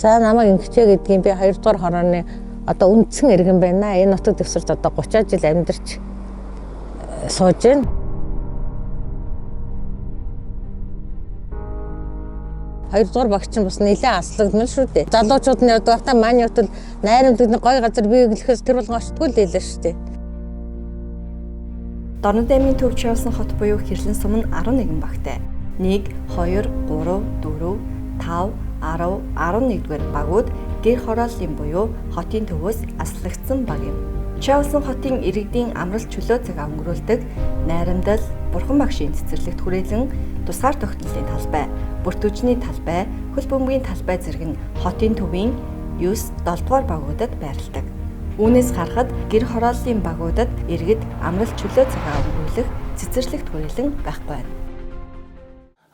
За намайг ингэчээ гэдгийг би 2 дугаар хорооны одоо үндсэн иргэн байна. Энэ нутаг дэвсэрт одоо 30 жил амьдарч сууж байна. 2 дугаар багч нь бас нэлээд аслагдмал шүү дээ. Залуучууд нь явдаг та маань явтал найрамддаг гой газар бий гэлэхээс тэр болгон очтгүй л байлаа шүү дээ. Дорнод аймгийн төвч явсан хот буюу Хэрлэн сум нь 11 багтай. 1, 2, 3, 4, 5, 10, 11-р багууд гэр хорооллын буюу хотын төвөөс аслагдсан баг юм. Чавсан хотын иргэдийн амралт чөлөө цаг өнгөрүүлдэг найрамдал, бурхан багшийн цэцэрлэгт хүрээлэн тусгаар тогтнолын талбай, бүртгүүчний талбай, хөл бөмбөгийн талбай зэрэг нь хотын төвийн 9-7 дугаар багуудад байрладаг. Үүнээс харахад гэр хорооллын багуудад иргэд амралт чөлөө цаг өнгөрүүлэх цэцэрлэгт хүрээлэн байхгүй байна.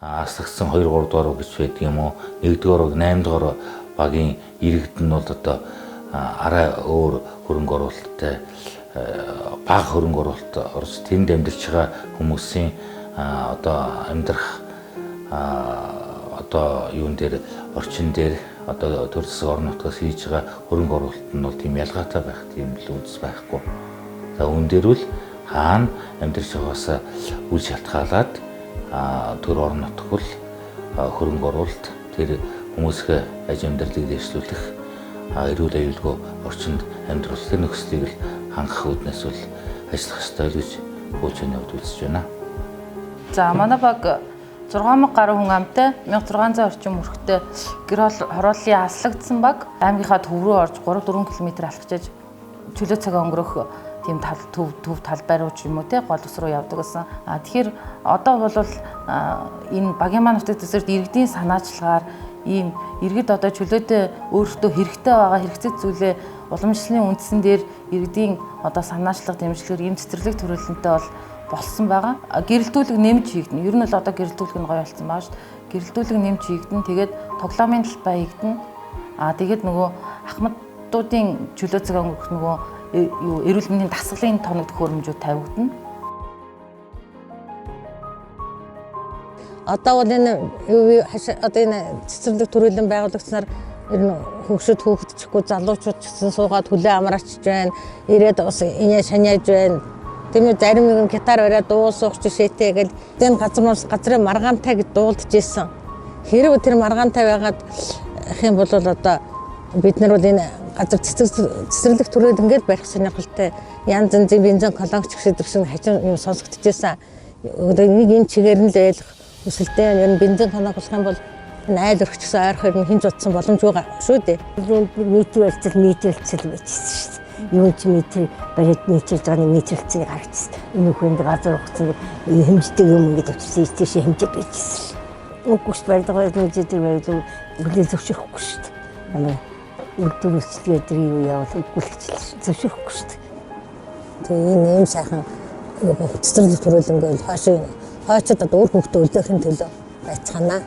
Аслагдсан 2, 3 дугаар гэж байдаг юм уу? 1 дугаар, 8 дугаар багийн иргэд нь бол одоо арай өөр хөрөнгө оруулалттай бага хөрөнгө оруулалт орж тэнд амьдарч байгаа хүмүүсийн одоо амьдрах одоо юун дээр орчин дээр одоо төр засаг орон нутгаас хийж байгаа хөрөнгө оруулалт нь бол тийм ялгаатай байх тийм л үндэс байхгүй. За үүн дээр бол хаана амьдарч байгаас үл шалтгаалаад төр орон нутг бол хөрөнгө оруулалт тэр хүмүүсийн аж амьдралыг дэвшлүүлэх эрүүл аюулгүй орчинд амьдруулах нөхцөлийг л хангах үүднээс бол ажиллах ёстой гэж хуучин явд үзэж байна. За манай баг 6,000 гаруй хүн амтай 1600 орчим хүрэхтэй гэр хорооллын аслагдсан баг аймгийнхаа төв рүү орж 3-4 км алхачиж чөлөө цаг өнгөрөх тийм төв талбай руу ч юм уу те гол ус руу явдаг гэсэн. Тэгэхээр одоо бол энэ багийн маань нутаг дэвсэрт иргэдийн санаачлагаар ийм иргэд одоо чөлөөтэй өөртөө хэрэгтэй байгаа хэрэгцээ зүйлээ уламжлалын үндсэн дээр иргэдийн одоо санаачлага дэмжлэгээр ийм цэцэрлэг төрөлнтэй бол болсон байгаа. Гэрэлтүүлэг нэмж хийгдэн. Ер нь бол одоо гэрэлтүүлэг нь гоё болсон байгаа шүү дээ. Гэрэлтүүлэг нэмж хийгдэн. Тэгээд тоглоомын талбай хийгдэн. Тэгээд нөгөө ахмадуудын чөлөө цаг өнгөрөх нөгөө эрүүл мэндийн дасгалын тоног төхөөрөмжүүд тавигдана. Одоо бол энэ одоо энэ цэцэрлэг төрөлн байгуулагдсанаар ер нь хүүхдчихгүй залуучууд ч гэсэн суугаад хүлээ амраачж байна. Ирээд бас инээ шаняаж байна. Тэмээ зарим нэгэн гитар бариад дуусах жишээтэй гэл энэ газрын маргаантай гэж дуулдаж ийсэн. Хэрэг тэр маргаантай байгаад ах юм бол одоо бид нар бол энэ газар цэцэрлэг төрөлд ингээд барих сонирхолтой янз янзын бензин колонч гэдэг шиг хажим юм сонсогдож ийсэн. Нэг энэ чигээр нь л байлах өсөлтөө ер нь бензин колонч болох юм бол айл өргөчсөн ойрхоор нь хинж утсан боломжгүй шүү дээ. Нийтлэлцэл байжсэн шүү дээ. Юу ч метр бариад нийтлж байгаа нийтлэлцгийг харагдсан. Энэ хүнд газар ухсан хэмждэг юм ингээд очсон тийш хэмжиж байжсэн. Үгүйс барьдаг зүйлүүдээр барьдаг бүлээл зөвшөөрөхгүй шүү дээ. Үлдвэрчлэгээ дээр юу явал үгүүлэгчлээ зөвшөөрөхгүй шүү дээ. Тэгээ энэ юм сайхан цэцэрлэг төрөлнгүй хойчод одоо өөр хүүхдээ өлөөхин төлөө байцгаанаа.